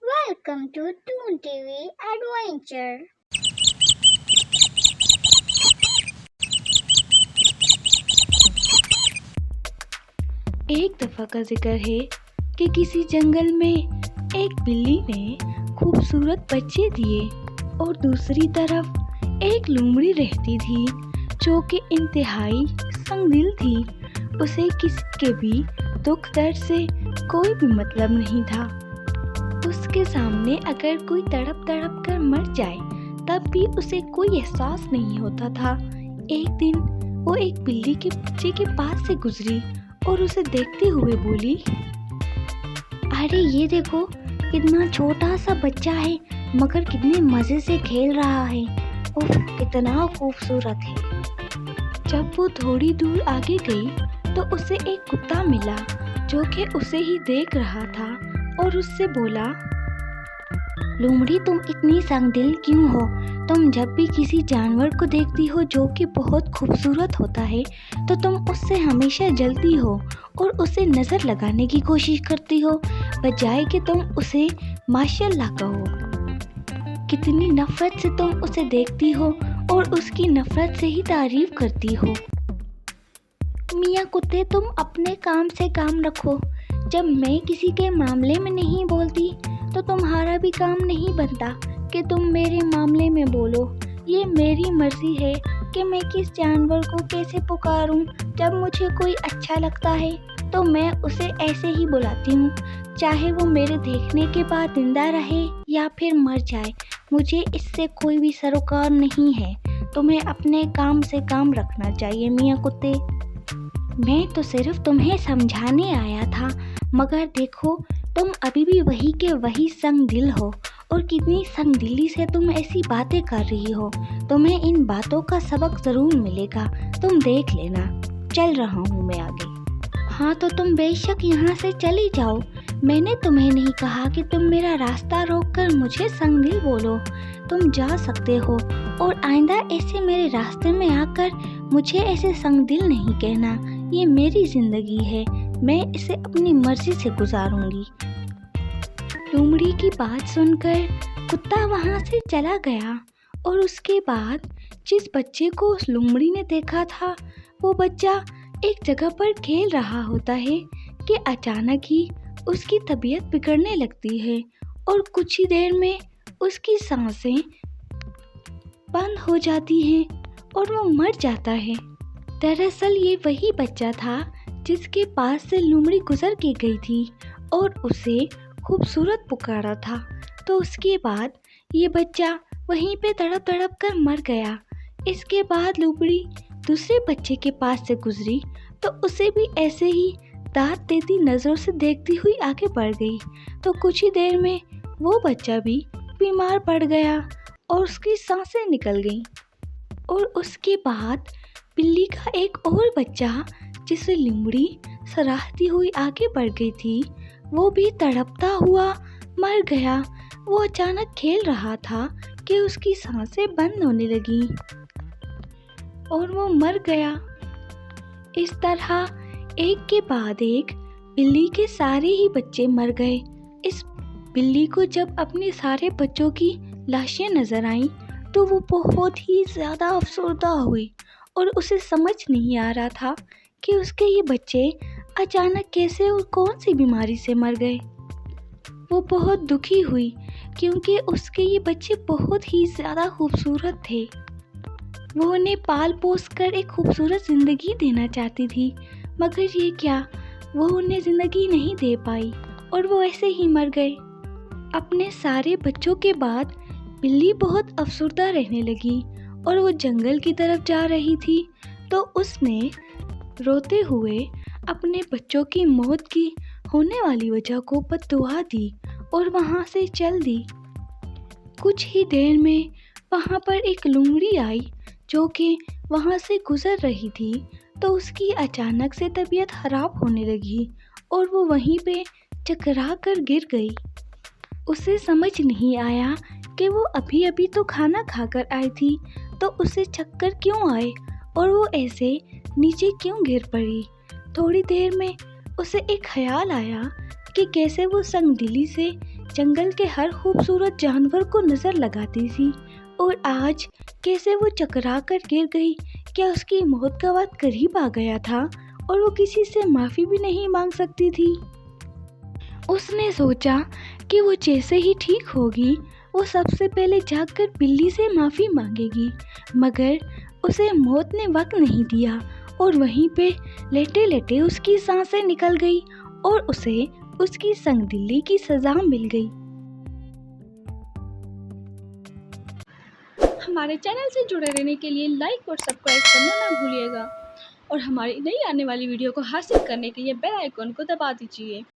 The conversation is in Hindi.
Welcome to Toon TV Adventure. एक दफ़ा का जिक्र है कि किसी जंगल में एक बिल्ली ने खूबसूरत बच्चे दिए और दूसरी तरफ एक लोमड़ी रहती थी जो कि इंतहाई संगदिल थी। उसे किसी के भी दुख दर्द से कोई भी मतलब नहीं था। उसके सामने अगर कोई तड़प तड़प कर मर जाए तब भी उसे कोई एहसास नहीं होता था। एक दिन वो एक बिल्ली के बच्चे के पास से गुजरी और उसे देखते हुए बोली, अरे ये देखो, कितना छोटा सा बच्चा है मगर कितने मज़े से खेल रहा है। उफ, कितना खूबसूरत है। जब वो थोड़ी दूर आगे गई तो उसे एक कुत्ता मिला जो कि उसे ही देख रहा था और उससे बोला, लोमड़ी, तुम इतनी संगदिल क्यों हो? तुम जब भी किसी जानवर को देखती हो जो कि बहुत खूबसूरत होता है तो तुम उससे हमेशा जलती हो और उसे नज़र लगाने की कोशिश करती हो बजाय कि तुम उसे माशाल्लाह कहो। कितनी नफ़रत से तुम उसे देखती हो और उसकी नफ़रत से ही तारीफ करती हो। मियाँ कुत्ते, तुम अपने काम से काम रखो। जब मैं किसी के मामले में नहीं बोलती तो तुम्हारा भी काम नहीं बनता कि तुम मेरे मामले में बोलो। ये मेरी मर्ज़ी है कि मैं किस जानवर को कैसे पुकारूं। जब मुझे कोई अच्छा लगता है तो मैं उसे ऐसे ही बुलाती हूँ, चाहे वो मेरे देखने के बाद जिंदा रहे या फिर मर जाए। मुझे इससे कोई भी सरोकार नहीं है। तुम्हें अपने काम से काम रखना चाहिए मियाँ कुत्ते। मैं तो सिर्फ तुम्हें समझाने आया था, मगर देखो तुम अभी भी वही के वही संगदिल हो और कितनी संगदिली से तुम ऐसी बातें कर रही हो। तुम्हें इन बातों का सबक ज़रूर मिलेगा, तुम देख लेना। चल रहा हूँ मैं आगे। हाँ तो तुम बेशक यहाँ से चली जाओ। मैंने तुम्हें नहीं कहा कि तुम मेरा रास्ता रोककर मुझे संगदिल बोलो। तुम जा सकते हो और आइंदा ऐसे मेरे रास्ते में आकर मुझे ऐसे संगदिल नहीं कहना। ये मेरी ज़िंदगी है, मैं इसे अपनी मर्ज़ी से गुजारूंगी। लोमड़ी की बात सुनकर कुत्ता वहाँ से चला गया और उसके बाद जिस बच्चे को उस लोमड़ी ने देखा था वो बच्चा एक जगह पर खेल रहा होता है कि अचानक ही उसकी तबीयत बिगड़ने लगती है और कुछ ही देर में उसकी सांसें बंद हो जाती हैं और वो मर जाता है। दरअसल ये वही बच्चा था जिसके पास से लोमड़ी गुजर के गई थी और उसे खूबसूरत पुकारा था। तो उसके बाद ये बच्चा वहीं पे तड़प तड़प कर मर गया। इसके बाद लोमड़ी दूसरे बच्चे के पास से गुजरी तो उसे भी ऐसे ही दांत देती नज़रों से देखती हुई आगे बढ़ गई। तो कुछ ही देर में वो बच्चा भी बीमार पड़ गया और उसकी सांसें निकल गईं। और उसके बाद बिल्ली का एक और बच्चा जिसे लोमड़ी सराहती हुई आगे बढ़ गई थी वो भी तड़पता हुआ मर गया। वो अचानक खेल रहा था कि उसकी सांसें बंद होने लगी और वो मर गया। इस तरह एक के बाद एक बिल्ली के सारे ही बच्चे मर गए। इस बिल्ली को जब अपने सारे बच्चों की लाशें नजर आईं तो वो बहुत ही ज़्यादा अफसरदा हुई और उसे समझ नहीं आ रहा था कि उसके ये बच्चे अचानक कैसे और कौन सी बीमारी से मर गए। वो बहुत दुखी हुई क्योंकि उसके ये बच्चे बहुत ही ज़्यादा खूबसूरत थे। वो उन्हें पाल पोस कर एक खूबसूरत ज़िंदगी देना चाहती थी, मगर ये क्या, वो उन्हें ज़िंदगी नहीं दे पाई और वो ऐसे ही मर गए। अपने सारे बच्चों के बाद बिल्ली बहुत अफसरदा रहने लगी और वो जंगल की तरफ जा रही थी तो उसने रोते हुए अपने बच्चों की मौत की होने वाली वजह को बद्दुआ दी और वहाँ से चल दी। कुछ ही देर में वहाँ पर एक लोमड़ी आई जो कि वहाँ से गुजर रही थी तो उसकी अचानक से तबीयत खराब होने लगी और वो वहीं पे चकरा कर गिर गई। उसे समझ नहीं आया कि वो अभी अभी तो खाना खाकर आई थी तो उसे चक्कर क्यों आए और वो ऐसे नीचे क्यों गिर पड़ी। थोड़ी देर में उसे एक ख्याल आया कि कैसे वो संगदिली से जंगल के हर खूबसूरत जानवर को नज़र लगाती थी, और आज कैसे वो चकरा कर गिर गई। क्या उसकी मौत का वक्त करीब आ गया था और वो किसी से माफ़ी भी नहीं मांग सकती थी। उसने सोचा कि वो जैसे ही ठीक होगी वो सबसे पहले जाकर बिल्ली से माफ़ी मांगेगी, मगर उसे मौत ने वक्त नहीं दिया और वहीं पे लेटे लेटे उसकी सांसें निकल गई और उसे उसकी संगदिली की सज़ा मिल गई। हमारे चैनल से जुड़े रहने के लिए लाइक और सब्सक्राइब करना ना भूलिएगा और हमारी नई आने वाली वीडियो को हासिल करने के लिए बेल आइकन को दबा दीजिए।